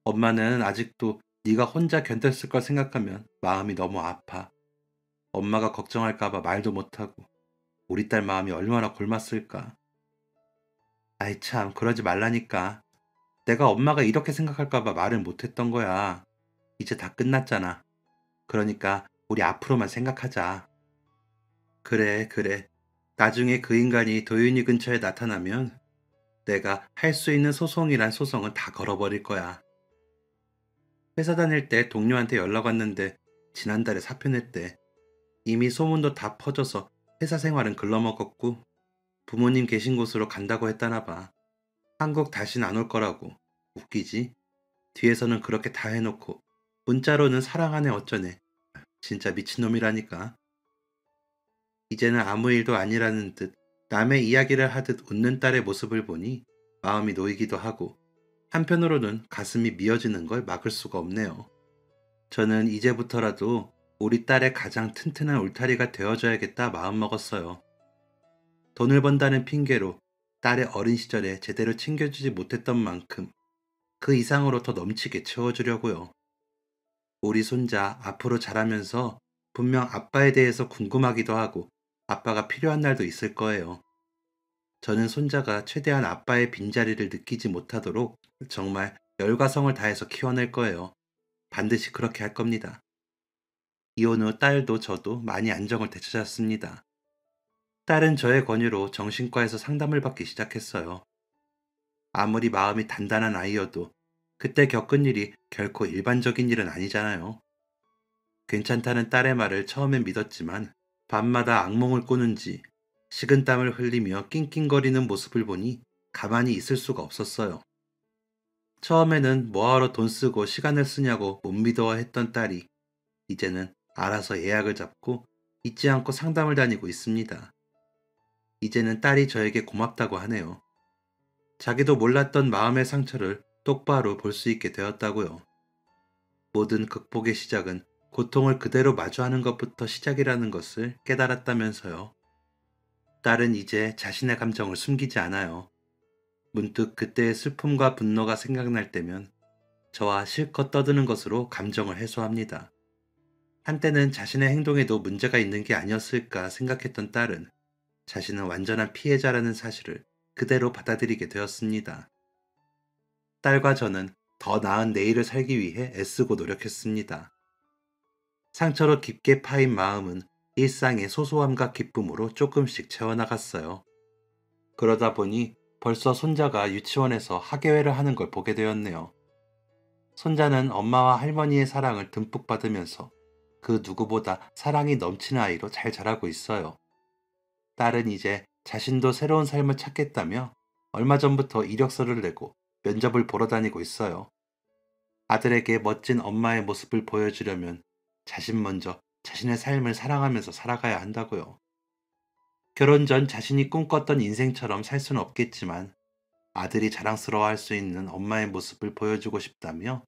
엄마는 아직도 네가 혼자 견뎠을 걸 생각하면 마음이 너무 아파. 엄마가 걱정할까봐 말도 못하고 우리 딸 마음이 얼마나 골맞을까. 아이 참 그러지 말라니까. 내가 엄마가 이렇게 생각할까봐 말을 못했던 거야. 이제 다 끝났잖아. 그러니까 우리 앞으로만 생각하자. 그래, 그래. 나중에 그 인간이 도윤이 근처에 나타나면 내가 할 수 있는 소송이란 소송은 다 걸어버릴 거야. 회사 다닐 때 동료한테 연락 왔는데 지난달에 사표 냈대. 이미 소문도 다 퍼져서 회사 생활은 글러먹었고 부모님 계신 곳으로 간다고 했다나 봐. 한국 다신 안 올 거라고. 웃기지? 뒤에서는 그렇게 다 해놓고 문자로는 사랑하네 어쩌네. 진짜 미친놈이라니까. 이제는 아무 일도 아니라는 듯 남의 이야기를 하듯 웃는 딸의 모습을 보니 마음이 놓이기도 하고 한편으로는 가슴이 미어지는 걸 막을 수가 없네요. 저는 이제부터라도 우리 딸의 가장 튼튼한 울타리가 되어줘야겠다 마음먹었어요. 돈을 번다는 핑계로 딸의 어린 시절에 제대로 챙겨주지 못했던 만큼 그 이상으로 더 넘치게 채워주려고요. 우리 손자 앞으로 자라면서 분명 아빠에 대해서 궁금하기도 하고 아빠가 필요한 날도 있을 거예요. 저는 손자가 최대한 아빠의 빈자리를 느끼지 못하도록 정말 열과 성을 다해서 키워낼 거예요. 반드시 그렇게 할 겁니다. 이혼 후 딸도 저도 많이 안정을 되찾았습니다. 딸은 저의 권유로 정신과에서 상담을 받기 시작했어요. 아무리 마음이 단단한 아이여도 그때 겪은 일이 결코 일반적인 일은 아니잖아요. 괜찮다는 딸의 말을 처음엔 믿었지만 밤마다 악몽을 꾸는지 식은땀을 흘리며 낑낑거리는 모습을 보니 가만히 있을 수가 없었어요. 처음에는 뭐하러 돈 쓰고 시간을 쓰냐고 못 믿어했던 딸이 이제는 알아서 예약을 잡고 잊지 않고 상담을 다니고 있습니다. 이제는 딸이 저에게 고맙다고 하네요. 자기도 몰랐던 마음의 상처를 똑바로 볼 수 있게 되었다고요. 모든 극복의 시작은 고통을 그대로 마주하는 것부터 시작이라는 것을 깨달았다면서요. 딸은 이제 자신의 감정을 숨기지 않아요. 문득 그때의 슬픔과 분노가 생각날 때면 저와 실컷 떠드는 것으로 감정을 해소합니다. 한때는 자신의 행동에도 문제가 있는 게 아니었을까 생각했던 딸은 자신은 완전한 피해자라는 사실을 그대로 받아들이게 되었습니다. 딸과 저는 더 나은 내일을 살기 위해 애쓰고 노력했습니다. 상처로 깊게 파인 마음은 일상의 소소함과 기쁨으로 조금씩 채워나갔어요. 그러다 보니 벌써 손자가 유치원에서 학예회를 하는 걸 보게 되었네요. 손자는 엄마와 할머니의 사랑을 듬뿍 받으면서 그 누구보다 사랑이 넘치는 아이로 잘 자라고 있어요. 딸은 이제 자신도 새로운 삶을 찾겠다며 얼마 전부터 이력서를 내고 면접을 보러 다니고 있어요. 아들에게 멋진 엄마의 모습을 보여주려면 자신 먼저 자신의 삶을 사랑하면서 살아가야 한다고요. 결혼 전 자신이 꿈꿨던 인생처럼 살 수는 없겠지만 아들이 자랑스러워할 수 있는 엄마의 모습을 보여주고 싶다며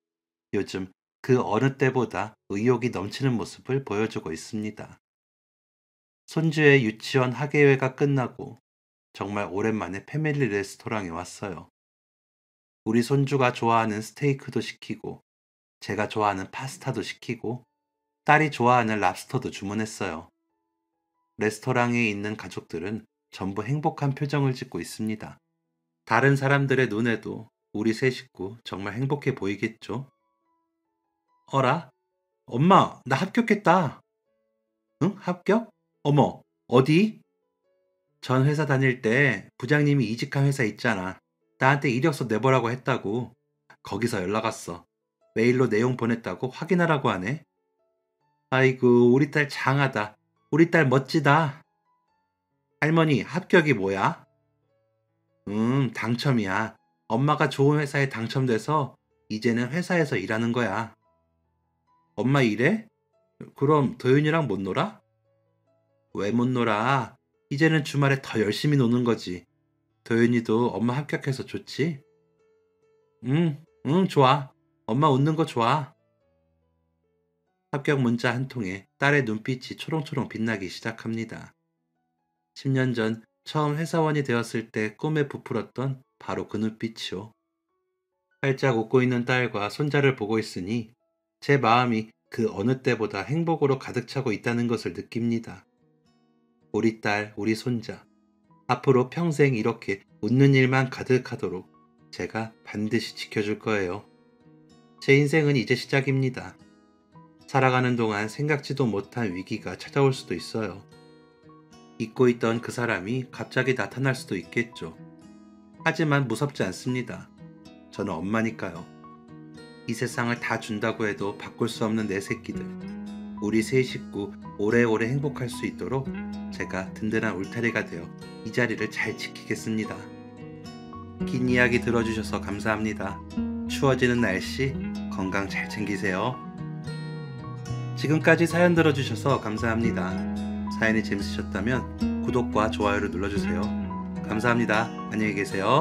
요즘 그 어느 때보다 의욕이 넘치는 모습을 보여주고 있습니다. 손주의 유치원 학예회가 끝나고 정말 오랜만에 패밀리 레스토랑에 왔어요. 우리 손주가 좋아하는 스테이크도 시키고 제가 좋아하는 파스타도 시키고 딸이 좋아하는 랍스터도 주문했어요. 레스토랑에 있는 가족들은 전부 행복한 표정을 짓고 있습니다. 다른 사람들의 눈에도 우리 세 식구 정말 행복해 보이겠죠? 어라? 엄마, 나 합격했다. 응? 합격? 어머, 어디? 전 회사 다닐 때 부장님이 이직한 회사 있잖아. 나한테 이력서 내보라고 했다고. 거기서 연락 왔어. 메일로 내용 보냈다고 확인하라고 하네. 아이고, 우리 딸 장하다. 우리 딸 멋지다. 할머니, 합격이 뭐야? 당첨이야. 엄마가 좋은 회사에 당첨돼서 이제는 회사에서 일하는 거야. 엄마 일해? 그럼 도윤이랑 못 놀아? 왜 못 놀아? 이제는 주말에 더 열심히 노는 거지. 도윤이도 엄마 합격해서 좋지? 응, 응, 좋아. 엄마 웃는 거 좋아. 합격 문자 한 통에 딸의 눈빛이 초롱초롱 빛나기 시작합니다. 10년 전 처음 회사원이 되었을 때 꿈에 부풀었던 바로 그 눈빛이요. 활짝 웃고 있는 딸과 손자를 보고 있으니 제 마음이 그 어느 때보다 행복으로 가득 차고 있다는 것을 느낍니다. 우리 딸, 우리 손자. 앞으로 평생 이렇게 웃는 일만 가득하도록 제가 반드시 지켜줄 거예요. 제 인생은 이제 시작입니다. 살아가는 동안 생각지도 못한 위기가 찾아올 수도 있어요. 잊고 있던 그 사람이 갑자기 나타날 수도 있겠죠. 하지만 무섭지 않습니다. 저는 엄마니까요. 이 세상을 다 준다고 해도 바꿀 수 없는 내 새끼들. 우리 세 식구 오래오래 행복할 수 있도록 제가 든든한 울타리가 되어 이 자리를 잘 지키겠습니다. 긴 이야기 들어주셔서 감사합니다. 추워지는 날씨 건강 잘 챙기세요. 지금까지 사연 들어주셔서 감사합니다. 사연이 재밌으셨다면 구독과 좋아요를 눌러주세요. 감사합니다. 안녕히 계세요.